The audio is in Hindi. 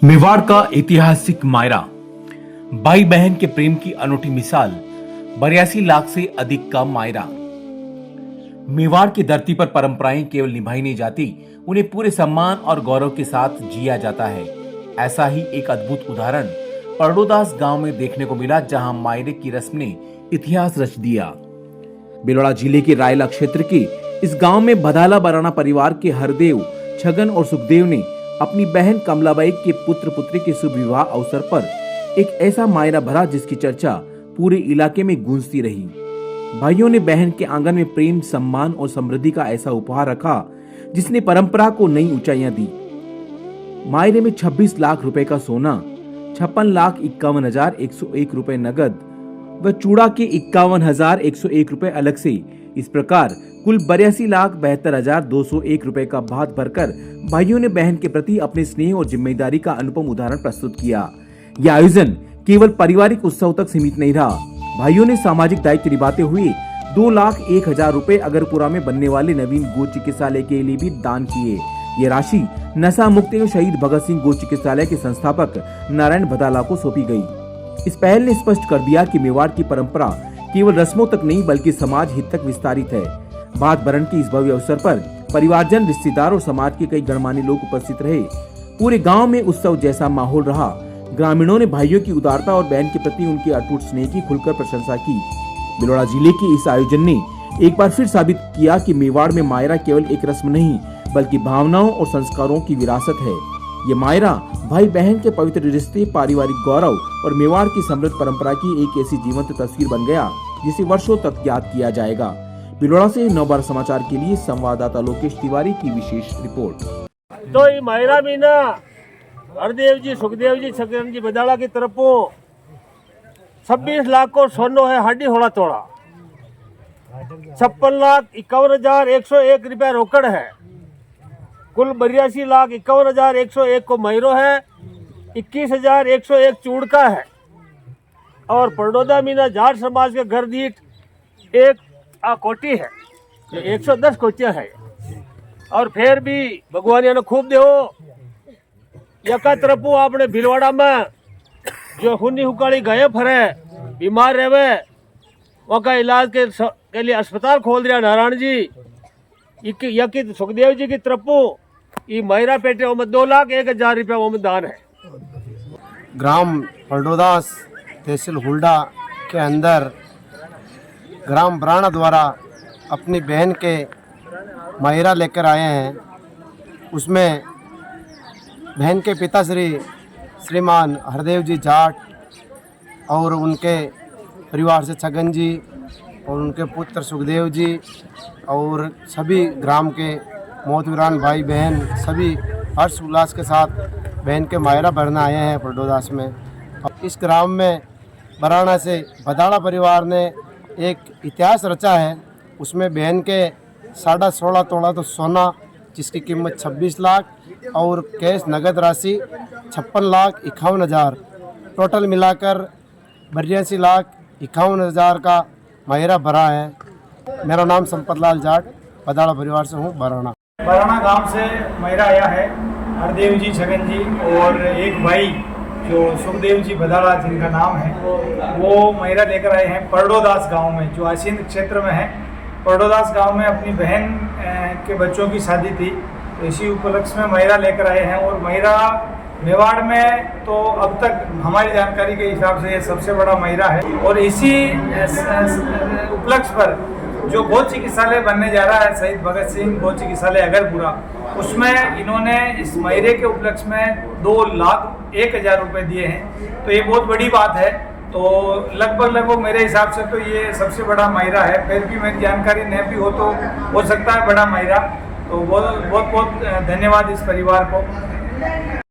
मेवाड़ का ऐतिहासिक मायरा, भाई बहन के प्रेम की अनूठी मिसाल। 82 लाख से अधिक का मायरा। मेवाड़ की धरती पर परंपराएं केवल निभाई नहीं जाती, उन्हें पूरे सम्मान और गौरव के साथ जिया जाता है। ऐसा ही एक अद्भुत उदाहरण परडोदास गांव में देखने को मिला, जहां मायरे की रस्म ने इतिहास रच दिया। भिलवाड़ा जिले के रायला क्षेत्र के इस गांव में भदाला बराना परिवार के हरदेव, छगन और सुखदेव ने अपनी बहन कमलाबाई के पुत्र पुत्री के शुभ विवाह अवसर पर एक ऐसा मायरा भरा जिसकी चर्चा पूरे इलाके में गूंजती रही। भाइयों ने बहन के आंगन में प्रेम, सम्मान और समृद्धि का ऐसा उपहार रखा जिसने परंपरा को नई ऊंचाइयां दी। मायरे में 26 लाख रुपए का सोना, 56,51,101 रुपए नगद व चूड़ा के 51,101 रुपए अलग से, इस प्रकार कुल 82,72,201 रुपए का भात भरकर भाइयों ने बहन के प्रति अपने स्नेह और जिम्मेदारी का अनुपम उदाहरण प्रस्तुत किया। यह आयोजन केवल पारिवारिक उत्सव तक सीमित नहीं रहा। भाइयों ने सामाजिक दायित्व निभाते हुए 2,01,000 रुपए अगरपुरा में बनने वाले नवीन गो चिकित्सालय के लिए भी दान किए। ये राशि नशा मुक्त एवं शहीद भगत सिंह गो चिकित्सालय के संस्थापक नारायण भदाला को सौंपी गई। इस पहल ने स्पष्ट कर दिया कि मेवाड़ की परंपरा केवल रस्मों तक नहीं बल्कि समाज हित तक विस्तारित है। भात भरण के इस भव्य अवसर पर परिवारजन, रिश्तेदार और समाज के कई गणमान्य लोग उपस्थित रहे। पूरे गांव में उत्सव जैसा माहौल रहा। ग्रामीणों ने भाइयों की उदारता और बहन के प्रति उनके अटूट स्नेह की खुलकर प्रशंसा की। भिलवाड़ा जिले के इस आयोजन ने एक बार फिर साबित किया कि मेवाड़ में मायरा केवल एक रस्म नहीं बल्कि भावनाओं और संस्कारों की विरासत है। ये मायरा भाई बहन के पवित्र रिश्ते, पारिवारिक गौरव और मेवाड़ की समृद्ध परंपरा की एक ऐसी जीवंत तस्वीर बन गया जिसे वर्षों तक याद किया जाएगा। भिलवाड़ा से नवभारत समाचार के लिए संवाददाता लोकेश तिवारी की विशेष रिपोर्ट। तो ये मायरा मीना हरदेव जी, सुखदेव जी, छगन जी बदाला की तरफों 26 लाख को सोनो है हाडी होड़ा तोड़ा, 56,51,101 रुपया रोकड़ है, कुल 82,51,101 को मैरो है, 21,101 चूड़ का है और परडोदा मीना जाट समाज के घर दीठ एक कोटी है, 110 कोटियां है। और फिर भी भगवान ने खूब देहो यका तरफू आपने भिलवाड़ा में जो हुनी हुकाड़ी गए फरे बीमार रहे वहाँ का इलाज के लिए अस्पताल खोल दिया नारायण जी। यकी सुखदेव जी की तरफू ये मायरा पेटे वो 2,01,000 रुपया वो दान है। ग्राम परडोदास तहसील हुल्डा के अंदर ग्राम बराना द्वारा अपनी बहन के मायरा लेकर आए हैं। उसमें बहन के पिता श्रीमान हरदेव जी जाट और उनके परिवार से छगन जी और उनके पुत्र सुखदेव जी और सभी ग्राम के मोहतवीरान भाई बहन सभी हर्ष उल्लास के साथ बहन के मायरा भरने आए हैं परडोदास में। इस ग्राम में बराना से भदाला परिवार ने एक इतिहास रचा है। उसमें बहन के 16.5 तोला तो सोना जिसकी कीमत 26 लाख और कैश नगद राशि 56,51,000, टोटल मिलाकर 82,51,000 का मायरा भरा है। मेरा नाम संपत लाल जाट, भदाला परिवार से हूँ, बराना गांव से मायरा आया है। हरदेव जी, छगन जी और एक भाई जो सुखदेव जी भदाला जिनका नाम है वो मायरा लेकर आए हैं परडोदास गांव में जो आसीन क्षेत्र में है। परडोदास गांव में अपनी बहन के बच्चों की शादी थी, तो इसी उपलक्ष्य में मायरा लेकर आए हैं। और मायरा मेवाड़ में तो अब तक हमारी जानकारी के हिसाब से ये सबसे बड़ा मायरा है। और इसी उपलक्ष्य पर जो गो चिकित्सालय बनने जा रहा है शहीद भगत सिंह गो चिकित्सालय अगरपुरा, उसमें इन्होंने इस मायरे के उपलक्ष्य में 2,01,000 रुपये दिए हैं। तो ये बहुत बड़ी बात है। तो लगभग मेरे हिसाब से तो ये सबसे बड़ा मायरा है। फिर भी मेरी जानकारी नहीं भी हो तो हो सकता है बड़ा मायरा। तो बहुत बहुत धन्यवाद इस परिवार को।